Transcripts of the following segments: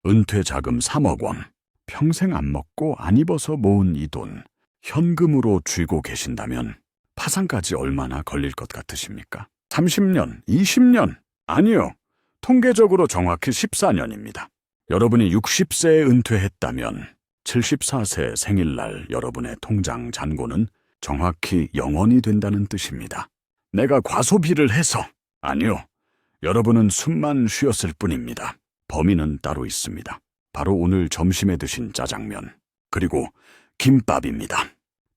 은퇴 자금 3억 원. 평생 안 먹고 안 입어서 모은 이 돈 현금으로 쥐고 계신다면 파산까지 얼마나 걸릴 것 같으십니까? 30년, 20년? 아니요. 통계적으로 정확히 14년입니다. 여러분이 60세에 은퇴했다면 74세 생일날 여러분의 통장 잔고는 정확히 0원이 된다는 뜻입니다. 내가 과소비를 해서. 아니요. 여러분은 숨만 쉬었을 뿐입니다. 범인은 따로 있습니다. 바로 오늘 점심에 드신 짜장면, 그리고 김밥입니다.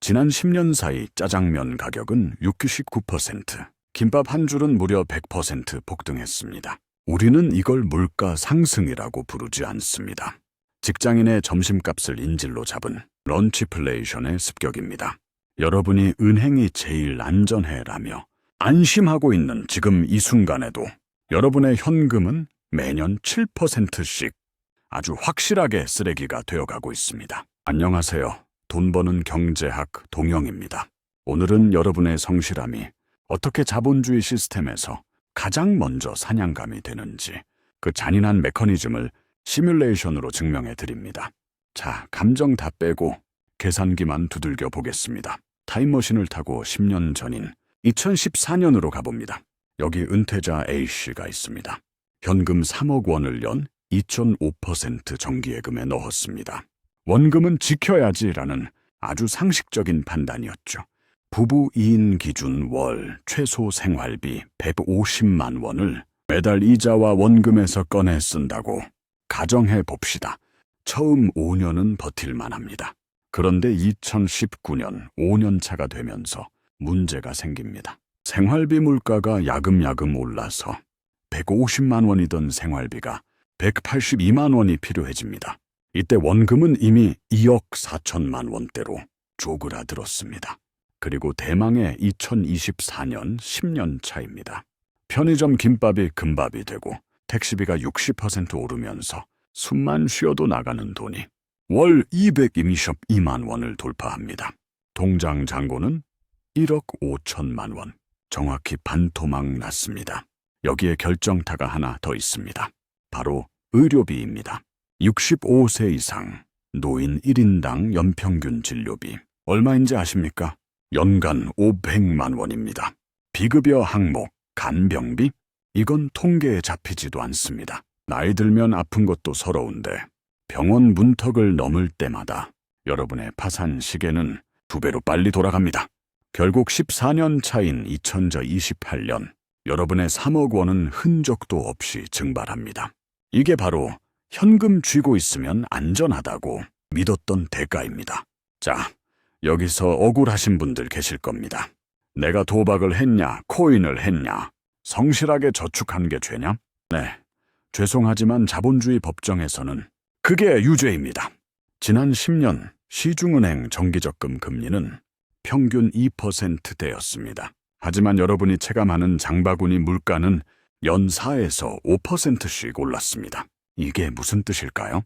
지난 10년 사이 짜장면 가격은 69%, 김밥 한 줄은 무려 100% 폭등했습니다. 우리는 이걸 물가 상승이라고 부르지 않습니다. 직장인의 점심값을 인질로 잡은 런치플레이션의 습격입니다. 여러분이 은행이 제일 안전해라며 안심하고 있는 지금 이 순간에도 여러분의 현금은 매년 7%씩 아주 확실하게 쓰레기가 되어가고 있습니다. 안녕하세요. 돈 버는 경제학 동영입니다. 오늘은 여러분의 성실함이 어떻게 자본주의 시스템에서 가장 먼저 사냥감이 되는지 그 잔인한 메커니즘을 시뮬레이션으로 증명해 드립니다. 자, 감정 다 빼고 계산기만 두들겨 보겠습니다. 타임머신을 타고 10년 전인 2014년으로 가봅니다. 여기 은퇴자 A씨가 있습니다. 현금 3억 원을 연 2,005% 정기예금에 넣었습니다. 원금은 지켜야지라는 아주 상식적인 판단이었죠. 부부 2인 기준 월 최소 생활비 150만 원을 매달 이자와 원금에서 꺼내 쓴다고 가정해 봅시다. 처음 5년은 버틸만 합니다. 그런데 2019년 5년 차가 되면서 문제가 생깁니다. 생활비 물가가 야금야금 올라서 150만 원이던 생활비가 182만 원이 필요해집니다. 이때 원금은 이미 2억 4천만 원대로 쪼그라들었습니다. 그리고 대망의 2024년 10년 차입니다. 편의점 김밥이 금밥이 되고 택시비가 60% 오르면서 숨만 쉬어도 나가는 돈이 월 222만 원을 돌파합니다. 통장 잔고는 1억 5천만 원, 정확히 반토막 났습니다. 여기에 결정타가 하나 더 있습니다. 바로 의료비입니다. 65세 이상 노인 1인당 연평균 진료비 얼마인지 아십니까? 연간 500만 원입니다. 비급여 항목 간병비? 이건 통계에 잡히지도 않습니다. 나이 들면 아픈 것도 서러운데 병원 문턱을 넘을 때마다 여러분의 파산 시계는 2배로 빨리 돌아갑니다. 결국 14년 차인 2028년 여러분의 3억 원은 흔적도 없이 증발합니다. 이게 바로 현금 쥐고 있으면 안전하다고 믿었던 대가입니다. 자, 여기서 억울하신 분들 계실 겁니다. 내가 도박을 했냐, 코인을 했냐, 성실하게 저축한 게 죄냐? 네, 죄송하지만 자본주의 법정에서는 그게 유죄입니다. 지난 10년 시중은행 정기적금 금리는 평균 2%대였습니다. 하지만 여러분이 체감하는 장바구니 물가는 연 4에서 5%씩 올랐습니다. 이게 무슨 뜻일까요?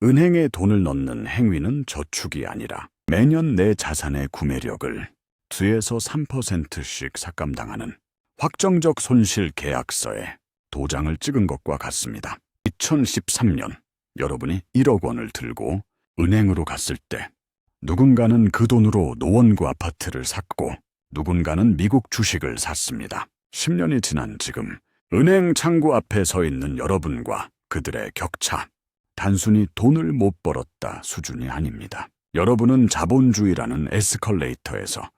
은행에 돈을 넣는 행위는 저축이 아니라 매년 내 자산의 구매력을 2에서 3%씩 삭감당하는 확정적 손실 계약서에 도장을 찍은 것과 같습니다. 2013년 여러분이 1억 원을 들고 은행으로 갔을 때 누군가는 그 돈으로 노원구 아파트를 샀고 누군가는 미국 주식을 샀습니다. 10년이 지난 지금 은행 창구 앞에 서 있는 여러분과 그들의 격차, 단순히 돈을 못 벌었다 수준이 아닙니다. 여러분은 자본주의라는 에스컬레이터에서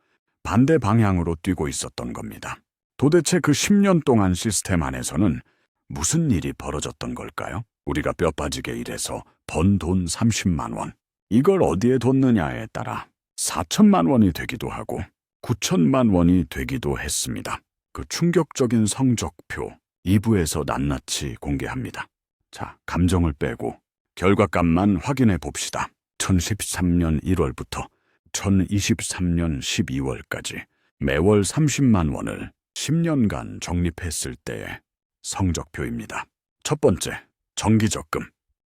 반대 방향으로 뛰고 있었던 겁니다. 도대체 그 10년 동안 시스템 안에서는 무슨 일이 벌어졌던 걸까요? 우리가 뼈 빠지게 일해서 번 돈 30만 원. 이걸 어디에 뒀느냐에 따라 4천만 원이 되기도 하고 9천만 원이 되기도 했습니다. 그 충격적인 성적표 2부에서 낱낱이 공개합니다. 자, 감정을 빼고 결과값만 확인해 봅시다. 2013년 1월부터 2023년 12월까지 매월 30만 원을 10년간 적립했을 때의 성적표입니다. 첫 번째, 정기적금.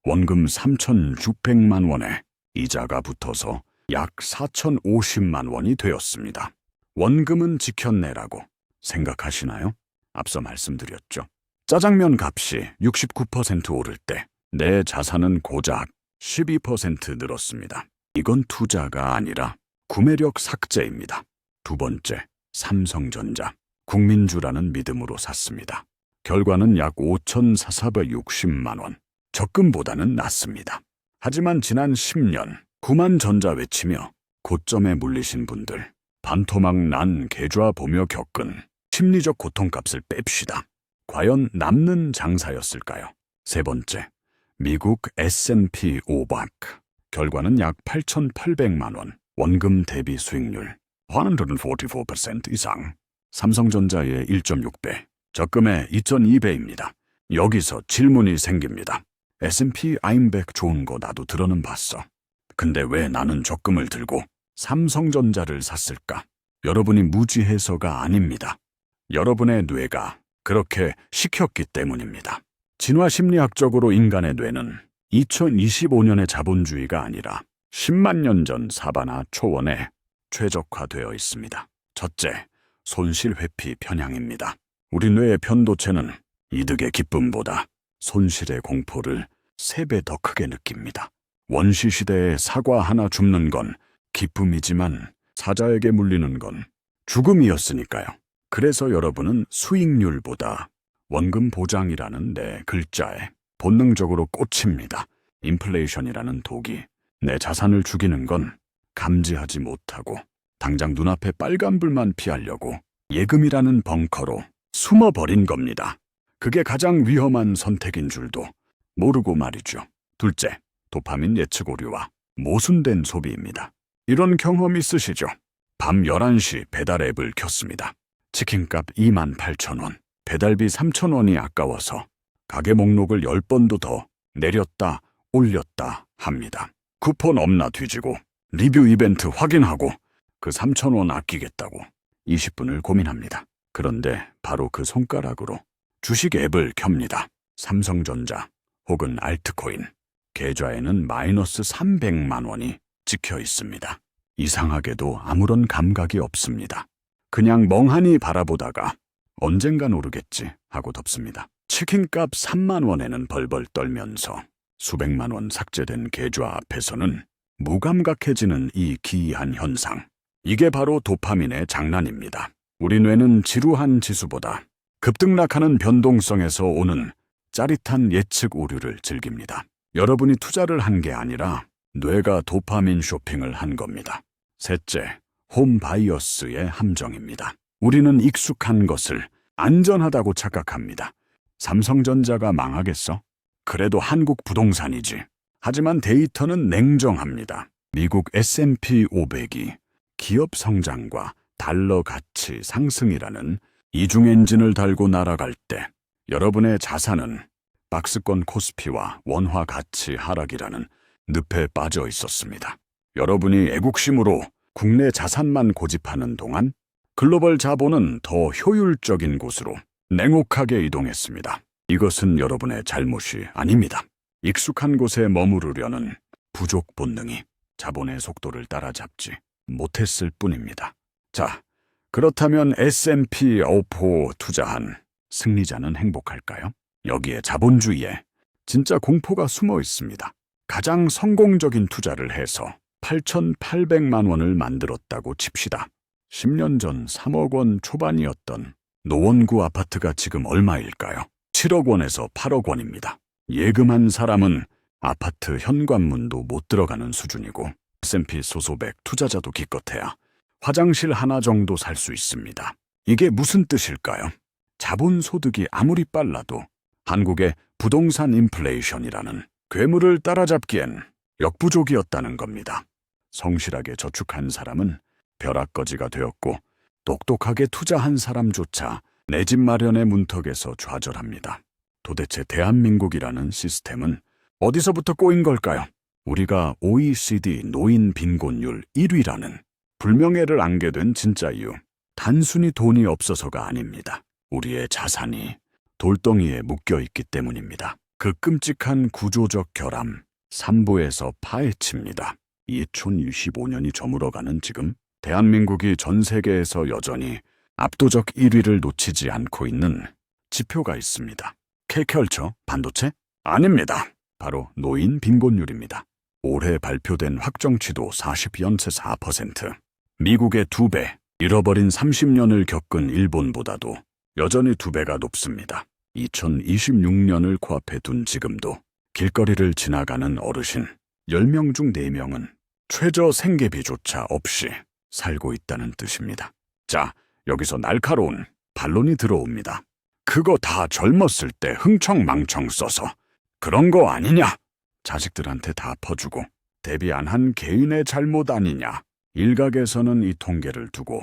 원금 3,600만 원에 이자가 붙어서 약 4,050만 원이 되었습니다. 원금은 지켰네라고 생각하시나요? 앞서 말씀드렸죠. 짜장면 값이 69% 오를 때 내 자산은 고작 12% 늘었습니다. 이건 투자가 아니라 구매력 삭제입니다. 두 번째, 삼성전자. 국민주라는 믿음으로 샀습니다. 결과는 약 5,460만 원. 적금보다는 낫습니다. 하지만 지난 10년 9만 전자 외치며 고점에 물리신 분들, 반토막 난 계좌 보며 겪은 심리적 고통값을 뺍시다. 과연 남는 장사였을까요? 세 번째, 미국 S&P 500. 결과는 약 8,800만 원. 원금 대비 수익률 144% 이상. 삼성전자의 1.6배, 적금의 2.2배입니다. 여기서 질문이 생깁니다. S&P 500 좋은 거 나도 들어는 봤어. 근데 왜 나는 적금을 들고 삼성전자를 샀을까? 여러분이 무지해서가 아닙니다. 여러분의 뇌가 그렇게 시켰기 때문입니다. 진화심리학적으로 인간의 뇌는 2025년의 자본주의가 아니라 10만 년 전 사바나 초원에 최적화되어 있습니다. 첫째, 손실 회피 편향입니다. 우리 뇌의 편도체는 이득의 기쁨보다 손실의 공포를 3배 더 크게 느낍니다. 원시시대에 사과 하나 줍는 건 기쁨이지만 사자에게 물리는 건 죽음이었으니까요. 그래서 여러분은 수익률보다 원금 보장이라는 내 글자에 본능적으로 꽂힙니다. 인플레이션이라는 독이 내 자산을 죽이는 건 감지하지 못하고 당장 눈앞에 빨간불만 피하려고 예금이라는 벙커로 숨어버린 겁니다. 그게 가장 위험한 선택인 줄도 모르고 말이죠. 둘째, 도파민 예측 오류와 모순된 소비입니다. 이런 경험 있으시죠? 밤 11시 배달 앱을 켰습니다. 치킨값 28,000원, 배달비 3,000원이 아까워서 가게 목록을 10번도 더 내렸다 올렸다 합니다. 쿠폰 없나 뒤지고 리뷰 이벤트 확인하고 그 3,000원 아끼겠다고 20분을 고민합니다. 그런데 바로 그 손가락으로 주식 앱을 켭니다. 삼성전자 혹은 알트코인. 계좌에는 마이너스 300만 원이 찍혀 있습니다. 이상하게도 아무런 감각이 없습니다. 그냥 멍하니 바라보다가 언젠간 오르겠지 하고 덮습니다. 치킨값 3만 원에는 벌벌 떨면서 수백만 원 삭제된 계좌 앞에서는 무감각해지는 이 기이한 현상. 이게 바로 도파민의 장난입니다. 우리 뇌는 지루한 지수보다 급등락하는 변동성에서 오는 짜릿한 예측 오류를 즐깁니다. 여러분이 투자를 한 게 아니라 뇌가 도파민 쇼핑을 한 겁니다. 셋째, 홈 바이어스의 함정입니다. 우리는 익숙한 것을 안전하다고 착각합니다. 삼성전자가 망하겠어? 그래도 한국 부동산이지. 하지만 데이터는 냉정합니다. 미국 S&P 500이 기업 성장과 달러 가치 상승이라는 이중 엔진을 달고 날아갈 때 여러분의 자산은 박스권 코스피와 원화 가치 하락이라는 늪에 빠져 있었습니다. 여러분이 애국심으로 국내 자산만 고집하는 동안 글로벌 자본은 더 효율적인 곳으로 냉혹하게 이동했습니다. 이것은 여러분의 잘못이 아닙니다. 익숙한 곳에 머무르려는 부족 본능이 자본의 속도를 따라잡지 못했을 뿐입니다. 자, 그렇다면 S&P 500 투자한 승리자는 행복할까요? 여기에 자본주의에 진짜 공포가 숨어 있습니다. 가장 성공적인 투자를 해서 8,800만 원을 만들었다고 칩시다. 10년 전 3억 원 초반이었던 노원구 아파트가 지금 얼마일까요? 7억 원에서 8억 원입니다. 예금한 사람은 아파트 현관문도 못 들어가는 수준이고 S&P 소소백 투자자도 기껏해야 화장실 하나 정도 살 수 있습니다. 이게 무슨 뜻일까요? 자본소득이 아무리 빨라도 한국의 부동산 인플레이션이라는 괴물을 따라잡기엔 역부족이었다는 겁니다. 성실하게 저축한 사람은 벼락거지가 되었고 똑똑하게 투자한 사람조차 내 집 마련의 문턱에서 좌절합니다. 도대체 대한민국이라는 시스템은 어디서부터 꼬인 걸까요? 우리가 OECD 노인 빈곤율 1위라는 불명예를 안게 된 진짜 이유, 단순히 돈이 없어서가 아닙니다. 우리의 자산이 돌덩이에 묶여있기 때문입니다. 그 끔찍한 구조적 결함, 3부에서 파헤칩니다. 2025년이 저물어가는 지금 대한민국이 전 세계에서 여전히 압도적 1위를 놓치지 않고 있는 지표가 있습니다. K컬처 반도체? 아닙니다. 바로 노인 빈곤율입니다. 올해 발표된 확정치도 40연세 4%. 미국의 2배, 잃어버린 30년을 겪은 일본보다도 여전히 2배가 높습니다. 2026년을 코앞에 둔 지금도 길거리를 지나가는 어르신 10명 중 4명은 최저 생계비조차 없이 살고 있다는 뜻입니다. 자, 여기서 날카로운 반론이 들어옵니다. 그거 다 젊었을 때 흥청망청 써서 그런 거 아니냐? 자식들한테 다 퍼주고 대비 안 한 개인의 잘못 아니냐? 일각에서는 이 통계를 두고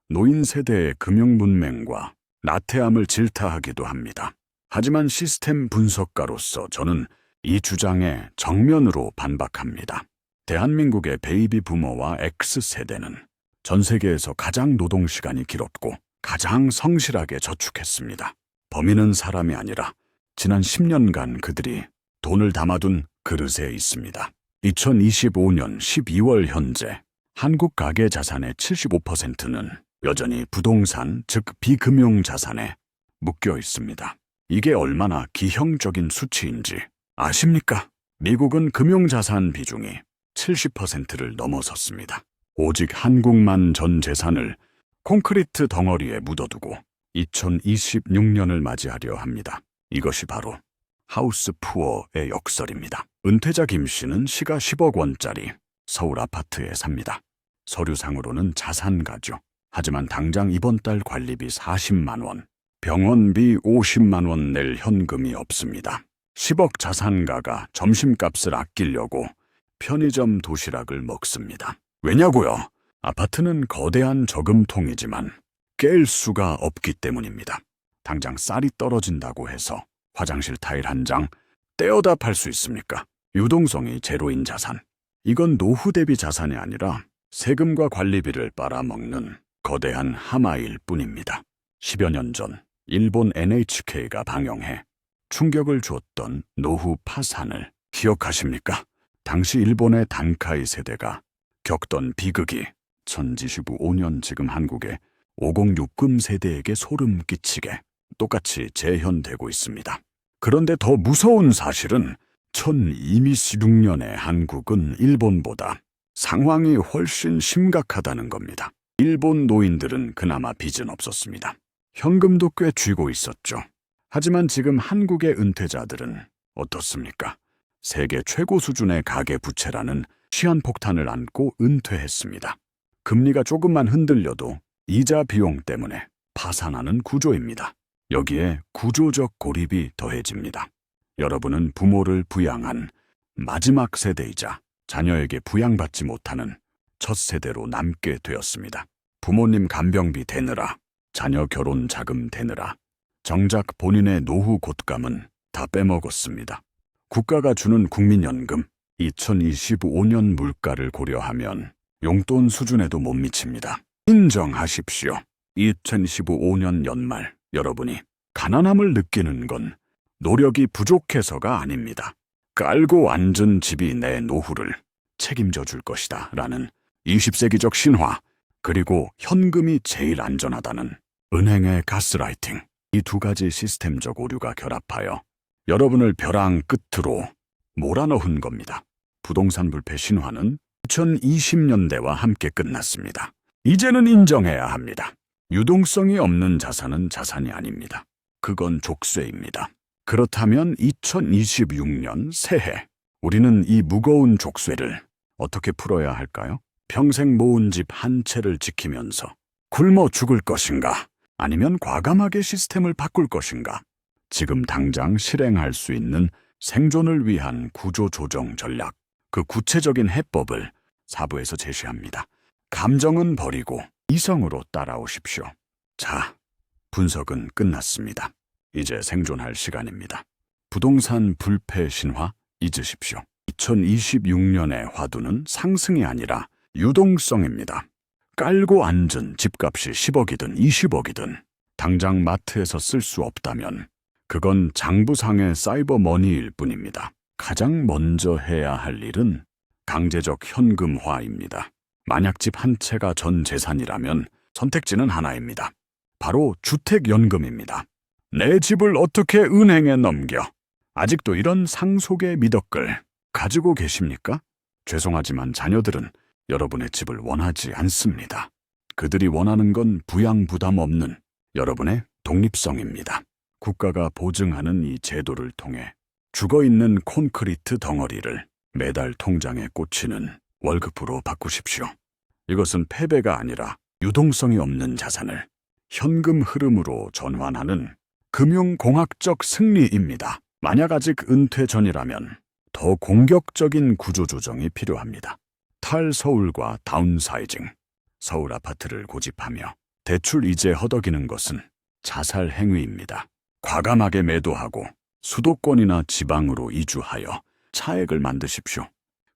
노인 세대의 금융문맹과 나태함을 질타하기도 합니다. 하지만 시스템 분석가로서 저는 이 주장에 정면으로 반박합니다. 대한민국의 베이비 부모와 X세대는 전 세계에서 가장 노동시간이 길었고 가장 성실하게 저축했습니다. 범인은 사람이 아니라 지난 10년간 그들이 돈을 담아둔 그릇에 있습니다. 2025년 12월 현재 한국 가계 자산의 75%는 여전히 부동산, 즉 비금융 자산에 묶여 있습니다. 이게 얼마나 기형적인 수치인지 아십니까? 미국은 금융자산 비중이 70%를 넘어섰습니다. 오직 한국만 전 재산을 콘크리트 덩어리에 묻어두고 2026년을 맞이하려 합니다. 이것이 바로 하우스 푸어의 역설입니다. 은퇴자 김 씨는 시가 10억 원짜리 서울 아파트에 삽니다. 서류상으로는 자산가죠. 하지만 당장 이번 달 관리비 40만 원, 병원비 50만 원 낼 현금이 없습니다. 10억 자산가가 점심값을 아끼려고 편의점 도시락을 먹습니다. 왜냐고요? 아파트는 거대한 저금통이지만 깰 수가 없기 때문입니다. 당장 쌀이 떨어진다고 해서 화장실 타일 한 장 떼어다 팔 수 있습니까? 유동성이 제로인 자산. 이건 노후 대비 자산이 아니라 세금과 관리비를 빨아먹는 거대한 하마일 뿐입니다. 10여 년 전 일본 NHK가 방영해 충격을 주었던 노후 파산을 기억하십니까? 당시 일본의 단카이 세대가 겪던 비극이 2025년 지금 한국의 506금 세대에게 소름 끼치게 똑같이 재현되고 있습니다. 그런데 더 무서운 사실은 1226년의 한국은 일본보다 상황이 훨씬 심각하다는 겁니다. 일본 노인들은 그나마 빚은 없었습니다. 현금도 꽤 쥐고 있었죠. 하지만 지금 한국의 은퇴자들은 어떻습니까? 세계 최고 수준의 가계부채라는 시한폭탄을 안고 은퇴했습니다. 금리가 조금만 흔들려도 이자 비용 때문에 파산하는 구조입니다. 여기에 구조적 고립이 더해집니다. 여러분은 부모를 부양한 마지막 세대이자 자녀에게 부양받지 못하는 첫 세대로 남게 되었습니다. 부모님 간병비 대느라, 자녀 결혼 자금 대느라 정작 본인의 노후 곶감은 다 빼먹었습니다. 국가가 주는 국민연금 2025년 물가를 고려하면 용돈 수준에도 못 미칩니다. 인정하십시오. 2025년 연말 여러분이 가난함을 느끼는 건 노력이 부족해서가 아닙니다. 깔고 앉은 집이 내 노후를 책임져 줄 것이다 라는 20세기적 신화, 그리고 현금이 제일 안전하다는 은행의 가스라이팅, 이 두 가지 시스템적 오류가 결합하여 여러분을 벼랑 끝으로 몰아넣은 겁니다. 부동산 불패 신화는 2020년대와 함께 끝났습니다. 이제는 인정해야 합니다. 유동성이 없는 자산은 자산이 아닙니다. 그건 족쇄입니다. 그렇다면 2026년 새해 우리는 이 무거운 족쇄를 어떻게 풀어야 할까요? 평생 모은 집 한 채를 지키면서 굶어 죽을 것인가? 아니면 과감하게 시스템을 바꿀 것인가? 지금 당장 실행할 수 있는 생존을 위한 구조조정 전략, 그 구체적인 해법을 4부에서 제시합니다. 감정은 버리고 이성으로 따라오십시오. 자, 분석은 끝났습니다. 이제 생존할 시간입니다. 부동산 불패 신화 잊으십시오. 2026년의 화두는 상승이 아니라 유동성입니다. 깔고 앉은 집값이 10억이든 20억이든 당장 마트에서 쓸 수 없다면 그건 장부상의 사이버 머니일 뿐입니다. 가장 먼저 해야 할 일은 강제적 현금화입니다. 만약 집 한 채가 전 재산이라면 선택지는 하나입니다. 바로 주택연금입니다. 내 집을 어떻게 은행에 넘겨? 아직도 이런 상속의 미덕을 가지고 계십니까? 죄송하지만 자녀들은 여러분의 집을 원하지 않습니다. 그들이 원하는 건 부양 부담 없는 여러분의 독립성입니다. 국가가 보증하는 이 제도를 통해 죽어있는 콘크리트 덩어리를 매달 통장에 꽂히는 월급으로 바꾸십시오. 이것은 패배가 아니라 유동성이 없는 자산을 현금 흐름으로 전환하는 금융공학적 승리입니다. 만약 아직 은퇴 전이라면 더 공격적인 구조조정이 필요합니다. 탈서울과 다운사이징, 서울 아파트를 고집하며 대출 이자 허덕이는 것은 자살 행위입니다. 과감하게 매도하고 수도권이나 지방으로 이주하여 차액을 만드십시오.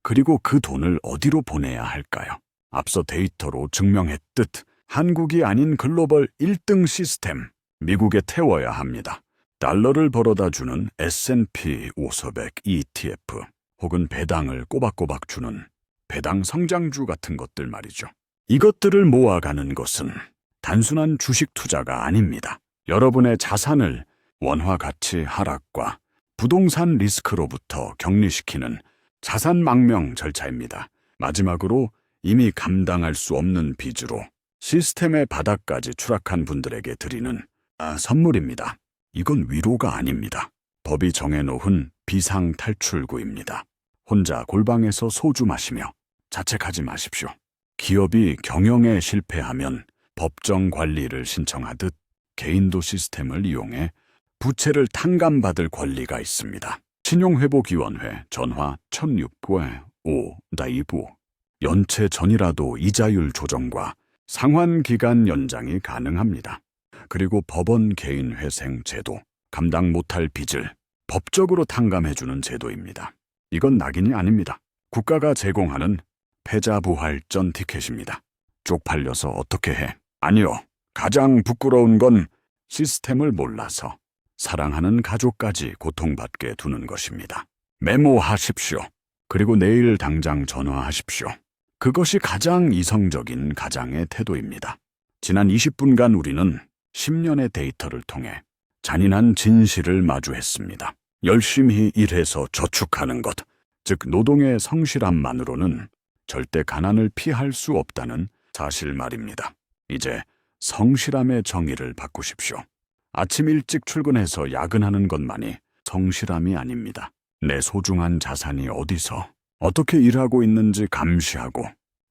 그리고 그 돈을 어디로 보내야 할까요? 앞서 데이터로 증명했듯 한국이 아닌 글로벌 1등 시스템, 미국에 태워야 합니다. 달러를 벌어다 주는 S&P 500 ETF 혹은 배당을 꼬박꼬박 주는 배당 성장주 같은 것들 말이죠. 이것들을 모아가는 것은 단순한 주식 투자가 아닙니다. 여러분의 자산을 원화 가치 하락과 부동산 리스크로부터 격리시키는 자산 망명 절차입니다. 마지막으로 이미 감당할 수 없는 빚으로 시스템의 바닥까지 추락한 분들에게 드리는 선물입니다. 이건 위로가 아닙니다. 법이 정해놓은 비상 탈출구입니다. 혼자 골방에서 소주 마시며 자책하지 마십시오. 기업이 경영에 실패하면 법정 관리를 신청하듯 개인도 시스템을 이용해 부채를 탕감받을 권리가 있습니다. 신용회복위원회 전화 1695-2부 연체 전이라도 이자율 조정과 상환기간 연장이 가능합니다. 그리고 법원 개인회생 제도, 감당 못할 빚을 법적으로 탕감해주는 제도입니다. 이건 낙인이 아닙니다. 국가가 제공하는 패자부활전 티켓입니다. 쪽팔려서 어떻게 해? 아니요. 가장 부끄러운 건 시스템을 몰라서 사랑하는 가족까지 고통받게 두는 것입니다. 메모하십시오. 그리고 내일 당장 전화하십시오. 그것이 가장 이성적인 가장의 태도입니다. 지난 20분간 우리는 10년의 데이터를 통해 잔인한 진실을 마주했습니다. 열심히 일해서 저축하는 것, 즉 노동의 성실함만으로는 절대 가난을 피할 수 없다는 사실 말입니다. 이제 성실함의 정의를 바꾸십시오. 아침 일찍 출근해서 야근하는 것만이 성실함이 아닙니다. 내 소중한 자산이 어디서 어떻게 일하고 있는지 감시하고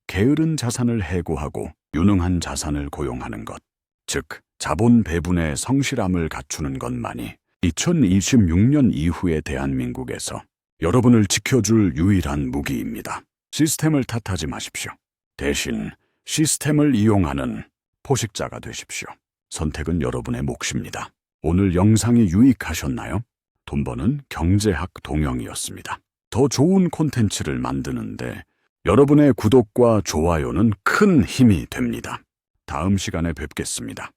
게으른 자산을 해고하고 유능한 자산을 고용하는 것, 즉 자본 배분의 성실함을 갖추는 것만이 2026년 이후의 대한민국에서 여러분을 지켜줄 유일한 무기입니다. 시스템을 탓하지 마십시오. 대신 시스템을 이용하는 포식자가 되십시오. 선택은 여러분의 몫입니다. 오늘 영상이 유익하셨나요? 돈 버는 경제학 동영이었습니다. 더 좋은 콘텐츠를 만드는데 여러분의 구독과 좋아요는 큰 힘이 됩니다. 다음 시간에 뵙겠습니다.